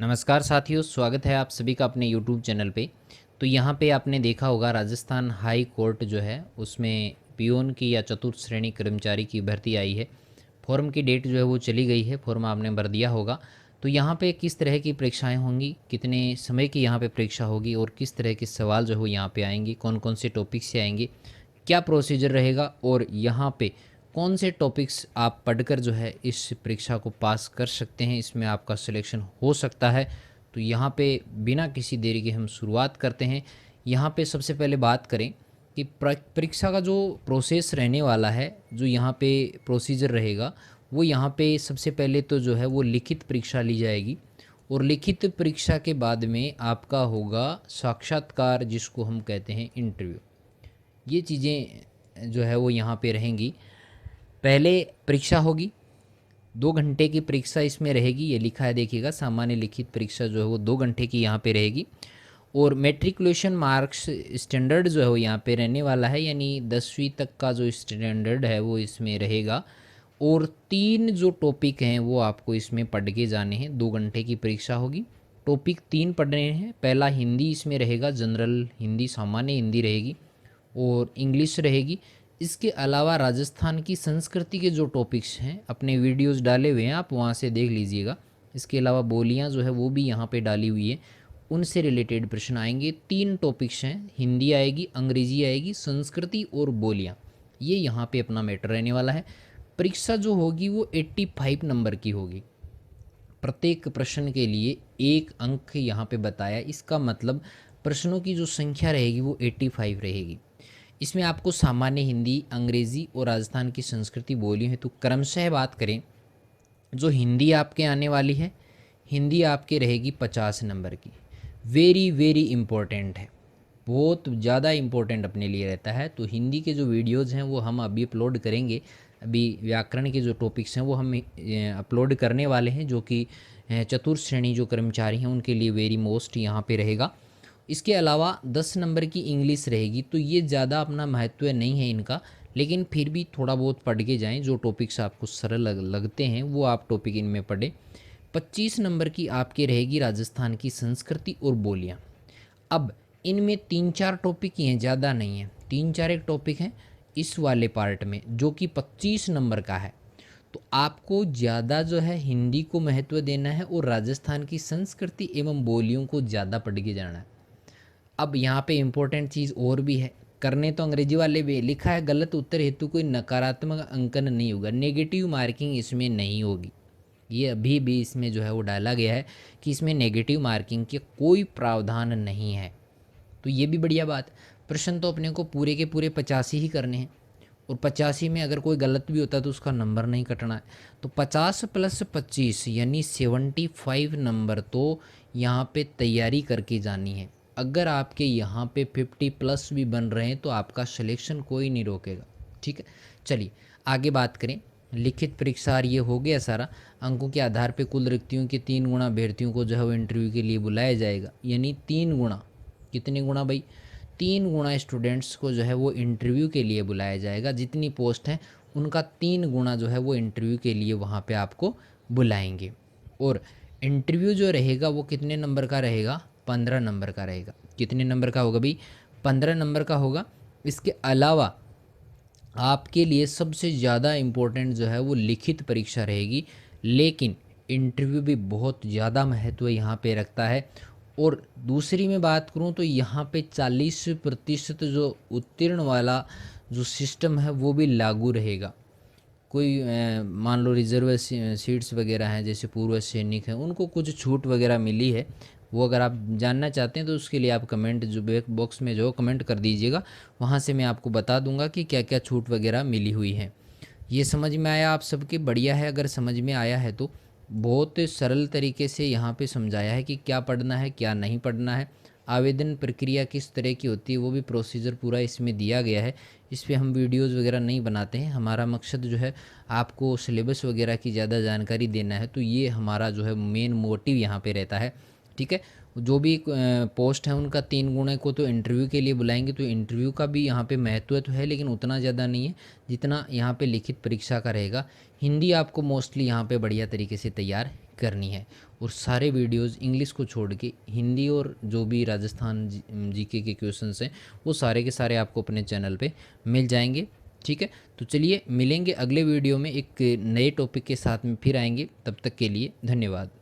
नमस्कार साथियों, स्वागत है आप सभी का अपने यूट्यूब चैनल पे। तो यहाँ पे आपने देखा होगा राजस्थान हाई कोर्ट जो है उसमें पियोन की या चतुर्थ श्रेणी कर्मचारी की भर्ती आई है। फॉर्म की डेट जो है वो चली गई है, फॉर्म आपने भर दिया होगा। तो यहाँ पे किस तरह की परीक्षाएं होंगी, कितने समय की यहाँ पे परीक्षा होगी और किस तरह के सवाल जो है यहाँ पे आएंगे, कौन कौन से टॉपिक से आएंगे, क्या प्रोसीजर रहेगा और यहाँ पे कौन से टॉपिक्स आप पढ़कर जो है इस परीक्षा को पास कर सकते हैं, इसमें आपका सिलेक्शन हो सकता है। तो यहाँ पे बिना किसी देरी के हम शुरुआत करते हैं। यहाँ पे सबसे पहले बात करें कि परीक्षा का जो प्रोसेस रहने वाला है, जो यहाँ पे प्रोसीजर रहेगा, वो यहाँ पे सबसे पहले तो जो है वो लिखित परीक्षा ली जाएगी और लिखित परीक्षा के बाद में आपका होगा साक्षात्कार, जिसको हम कहते हैं इंटरव्यू। ये चीज़ें जो है वो यहाँ पे रहेंगी। पहले परीक्षा होगी, 2 घंटे की परीक्षा इसमें रहेगी, ये लिखा है देखिएगा। सामान्य लिखित परीक्षा जो है वो 2 घंटे की यहाँ पे रहेगी और मेट्रिकुलेशन मार्क्स स्टैंडर्ड जो है वो यहाँ पे रहने वाला है, यानी 10वीं तक का जो स्टैंडर्ड है वो इसमें रहेगा। और 3 जो टॉपिक हैं वो आपको इसमें पढ़ के जाने हैं। 2 घंटे की परीक्षा होगी, टॉपिक 3 पढ़ने हैं। पहला हिंदी इसमें रहेगा, जनरल हिंदी, सामान्य हिंदी रहेगी और इंग्लिश रहेगी। इसके अलावा राजस्थान की संस्कृति के जो टॉपिक्स हैं, अपने वीडियोस डाले हुए हैं, आप वहाँ से देख लीजिएगा। इसके अलावा बोलियाँ जो है वो भी यहाँ पे डाली हुई है, उनसे रिलेटेड प्रश्न आएंगे। 3 टॉपिक्स हैं, हिंदी आएगी, अंग्रेजी आएगी, संस्कृति और बोलियाँ। ये यहाँ पे अपना मैटर रहने वाला है। परीक्षा जो होगी वो 85 नंबर की होगी। प्रत्येक प्रश्न के लिए 1 अंक यहाँ पे बताया, इसका मतलब प्रश्नों की जो संख्या रहेगी वो 85 रहेगी। इसमें आपको सामान्य हिंदी, अंग्रेजी और राजस्थान की संस्कृति बोली है। तो क्रमशः बात करें, जो हिंदी आपके आने वाली है, हिंदी आपके रहेगी 50 नंबर की। वेरी वेरी इम्पोर्टेंट है, बहुत ज़्यादा इम्पोर्टेंट अपने लिए रहता है। तो हिंदी के जो वीडियोज़ हैं वो हम अभी अपलोड करेंगे। अभी व्याकरण के जो टॉपिक्स हैं वो हम अपलोड करने वाले हैं, जो कि चतुर्थ श्रेणी जो कर्मचारी हैं उनके लिए वेरी मोस्ट यहाँ पे रहेगा। इसके अलावा 10 नंबर की इंग्लिश रहेगी। तो ये ज़्यादा अपना महत्व नहीं है इनका, लेकिन फिर भी थोड़ा बहुत पढ़ के जाएं। जो टॉपिक्स आपको सरल लगते हैं वो आप टॉपिक इनमें पढ़ें। 25 नंबर की आपकी रहेगी राजस्थान की संस्कृति और बोलियाँ। अब इनमें 3-4 टॉपिक ही हैं, ज़्यादा नहीं है, 3-4 एक टॉपिक हैं इस वाले पार्ट में, जो कि 25 नंबर का है। तो आपको ज़्यादा जो है हिंदी को महत्व देना है और राजस्थान की संस्कृति एवं बोलियों को ज़्यादा पढ़ के जाना है। अब यहाँ पे इम्पोर्टेंट चीज़ और भी है, करने तो अंग्रेजी वाले भी लिखा है, गलत उत्तर हेतु कोई नकारात्मक अंकन नहीं होगा, नेगेटिव मार्किंग इसमें नहीं होगी। ये अभी भी इसमें जो है वो डाला गया है कि इसमें नेगेटिव मार्किंग के कोई प्रावधान नहीं है। तो ये भी बढ़िया बात। प्रश्न तो अपने को पूरे के पूरे 85 ही करने हैं और 85 में अगर कोई गलत भी होता है तो उसका नंबर नहीं कटना है। तो 50 + 25 यानी 75 नंबर तो यहाँ पे तैयारी करके जानी है। अगर आपके यहाँ पे 50+ भी बन रहे हैं तो आपका सिलेक्शन कोई नहीं रोकेगा। ठीक है, चलिए आगे बात करें। लिखित परीक्षा ये हो गया सारा। अंकों के आधार पे कुल रिक्तियों के 3 गुना अभ्यर्थियों को जो है वो इंटरव्यू के लिए बुलाया जाएगा, यानी 3 गुना। कितने गुना भाई? 3 गुना स्टूडेंट्स को जो है वो इंटरव्यू के लिए बुलाया जाएगा। जितनी पोस्ट हैं उनका 3 गुना जो है वो इंटरव्यू के लिए वहाँ पे आपको बुलाएंगे। और इंटरव्यू जो रहेगा वो कितने नंबर का रहेगा? 15 नंबर का रहेगा। कितने नंबर का होगा भाई? 15 नंबर का होगा। इसके अलावा आपके लिए सबसे ज़्यादा इम्पोर्टेंट जो है वो लिखित परीक्षा रहेगी, लेकिन इंटरव्यू भी बहुत ज़्यादा महत्व यहाँ पे रखता है। और दूसरी मैं बात करूँ तो यहाँ पे 40% जो उत्तीर्ण वाला जो सिस्टम है वो भी लागू रहेगा। कोई मान लो रिजर्व सीट्स वगैरह हैं, जैसे पूर्व सैनिक हैं, उनको कुछ छूट वगैरह मिली है। वो अगर आप जानना चाहते हैं तो उसके लिए आप कमेंट जो बॉक्स में जो कमेंट कर दीजिएगा, वहाँ से मैं आपको बता दूंगा कि क्या क्या छूट वगैरह मिली हुई है। ये समझ में आया आप सबके? बढ़िया है। अगर समझ में आया है तो बहुत सरल तरीके से यहाँ पे समझाया है कि क्या पढ़ना है क्या नहीं पढ़ना है, आवेदन प्रक्रिया किस तरह की होती है, वो भी प्रोसीजर पूरा इसमें दिया गया है। इस पर हम वीडियोज़ वगैरह नहीं बनाते हैं, हमारा मकसद जो है आपको सिलेबस वगैरह की ज़्यादा जानकारी देना है। तो ये हमारा जो है मेन मोटिव यहाँ पे रहता है। ठीक है, जो भी पोस्ट है उनका 3 गुणे को तो इंटरव्यू के लिए बुलाएंगे। तो इंटरव्यू का भी यहाँ पे महत्व तो है, लेकिन उतना ज़्यादा नहीं है जितना यहाँ पे लिखित परीक्षा का रहेगा। हिंदी आपको मोस्टली यहाँ पे बढ़िया तरीके से तैयार करनी है। और सारे वीडियोस इंग्लिश को छोड़ के हिंदी और जो भी राजस्थान जीके के क्वेश्चंस हैं वो सारे के सारे आपको अपने चैनल पे मिल जाएंगे। ठीक है, तो चलिए मिलेंगे अगले वीडियो में एक नए टॉपिक के साथ में, फिर आएंगे। तब तक के लिए धन्यवाद।